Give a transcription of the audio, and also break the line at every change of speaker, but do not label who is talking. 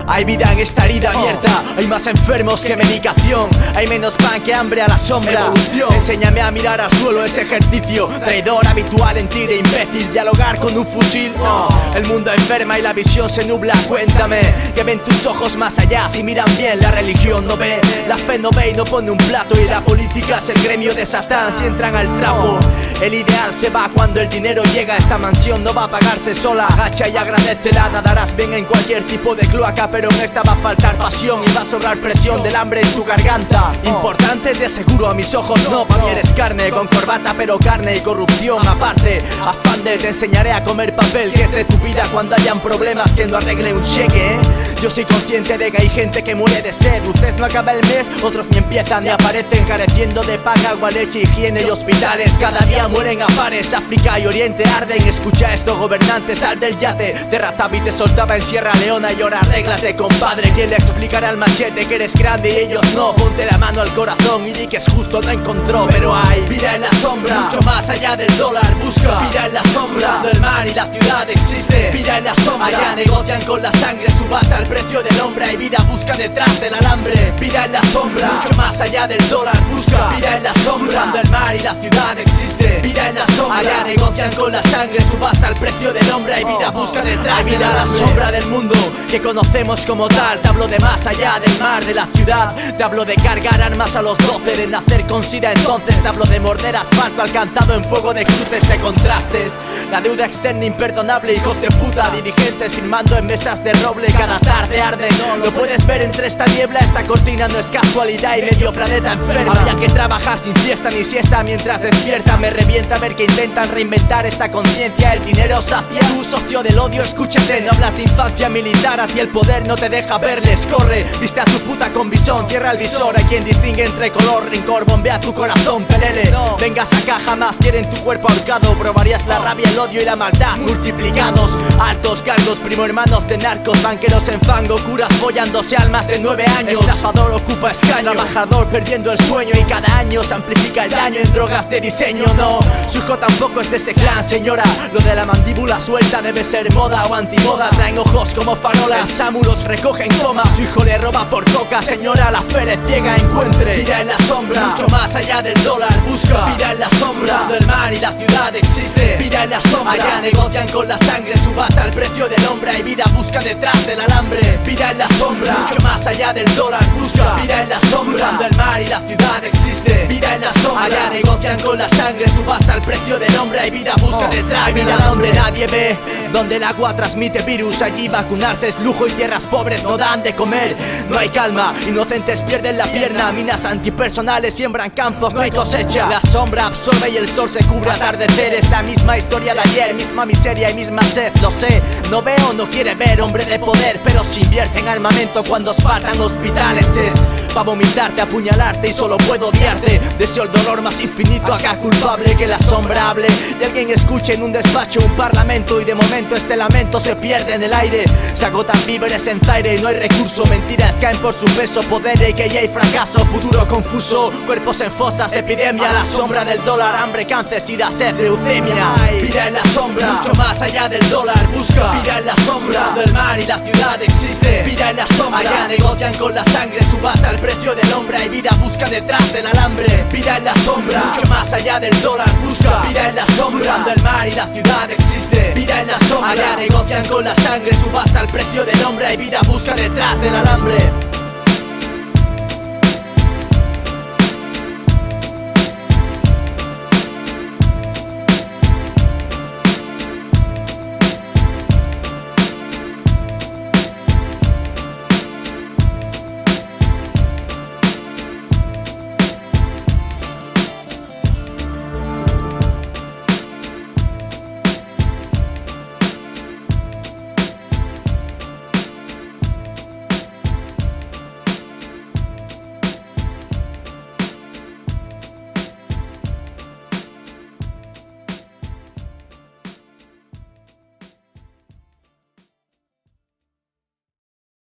Hay vida en esta herida abierta, hay más enfermos que medicación, hay menos pan que hambre a la sombra. Evolución. Enséñame a mirar al suelo, ese ejercicio traidor habitual en ti de imbécil, dialogar con un fusil. El mundo enferma y la visión se nubla. Cuéntame, que ven tus ojos más allá. Si miran bien, la religión no ve, la fe no ve y no pone un plato. Y la política es el gremio de Satán si entran al trapo. El ideal se va cuando el dinero llega. Esta mansión no va a pagarse sola. Agacha y agradécela, nadarás bien en cualquier tipo de cloaca, pero en esta va a faltar pasión y va a sobrar presión del hambre en tu garganta. Importante de seguro a mis ojos no, pa' mí eres carne, con corbata pero carne y corrupción aparte. Afán de te enseñaré a comer papel, que es de tu vida cuando hayan problemas que no arregle un cheque, Yo soy consciente de que hay gente que muere de sed. Usted no acaba el mes, otros ni empiezan ni aparecen, careciendo de paga, agua, leche, higiene y hospitales. Cada día mueren a pares, África y Oriente arden. Escucha esto, gobernante, sal del yate. Terratapi te soltaba en Sierra Leona y ahora arréglate, compadre. ¿Quién le explicará al machete que eres grande y ellos no? Ponte la mano al corazón y di que es justo, no encontró. Pero hay vida en la sombra, mucho más allá del dólar. Busca vida en la sombra, del mar y la ciudad existe. Vida en la sombra, allá negocian con la sangre, subasta el precio del hombre. Hay vida, busca detrás del alambre. Vida en la sombra, mucho más allá del dólar. Busca vida en la sombra, del mar y la ciudad existe. Vida en la sombra, allá negocian con la sangre, subasta el precio del hombre. Hay vida, busca detrás. Hay vida a la sombra del mundo que conocemos como tal. Te hablo de más allá del mar, de la ciudad. Te hablo de cargar armas a los 12, de nacer con sida entonces. Te hablo de morder asfalto alcanzado en fuego de cruces de contrastes. La deuda externa imperdonable, hijos de puta. Dirigentes firmando en mesas de roble, cada tarde arde. Lo puedes ver entre esta niebla, esta cortina no es casualidad y medio planeta enferma. Había que trabajar sin fiesta ni siesta mientras despierta. Me revienta ver que intentan reinventar esta conciencia. El dinero sacia, tú socio del odio, escúchate. No hablas de infancia militar, a ti el poder no te deja verles. Corre, viste a tu puta con visón, cierra el visor. Hay quien distingue entre color, rincor, bombea tu corazón, pelele. Vengas acá, jamás quieren tu cuerpo ahorcado. Probarías la rabia, el odio y la maldad multiplicados. Altos cargos, primo hermanos de narcos, banqueros en fango, curas follándose almas de 9 años. Estafador ocupa escaño, trabajador perdiendo el sueño. Y cada año se amplifica el daño en drogas de diseño. No, su hijo tampoco es de ese clan, señora. Lo de la mandíbula suelta debe ser moda o antimoda. Traen ojos como farolas, Samu los recoge en coma. Su hijo le roba por coca, señora, la fe le ciega. Encuentre vida en la sombra, mucho más allá del dólar. Busca vida en la sombra, del mar y la ciudad existe. Vida en la sombra, allá negocian con la sangre, subasta el precio del hombre. Hay vida, busca detrás del alambre. Vida en la sombra, mucho más allá del dólar. Busca vida en la sombra, del mar y la ciudad existe. Vida en la sombra, allá negocian con la sangre, subasta el precio del hombre. Hay vida, busca detrás. Hay vida donde nadie ve, donde el agua transmite virus. Allí vacunarse es lujo y tierras pobres no dan de comer. No hay calma, inocentes pierden la pierna. Minas antipersonales siembran campos, no hay cosecha. La sombra absorbe y el sol se cubre atardeceres. La misma historia de ayer, misma miseria y misma sed. Lo sé, no veo, no quiere ver, hombre de poder, pero se invierte en armamento cuando os faltan hospitales. Es pa' vomitarte, apuñalarte y solo puedo odiarte. Deseo el dolor más infinito, acá culpable que la sombra hable y alguien escuche en un despacho, un parlamento. Y de momento este lamento se pierde en el aire. Se agotan víveres en Zaire y no hay recurso. Mentiras caen por su peso, poder y que ya hay fracaso. Futuro confuso, cuerpos en fosas, epidemia. La sombra del dólar, hambre, cáncer, sida, sed, leucemia. Vida en la sombra, mucho más allá del dólar. Busca vida en la sombra, del mar y la ciudad existe. Vida en la sombra, allá negocian con la sangre, subasta el precio del hombre. Hay vida, busca detrás del alambre. Vida en la sombra, mucho más allá del dólar. Busca vida en la sombra, del mar y la ciudad existe. Vida en la sombra, allá negocian con la sangre, subasta el precio del hombre. Hay vida, busca detrás del alambre.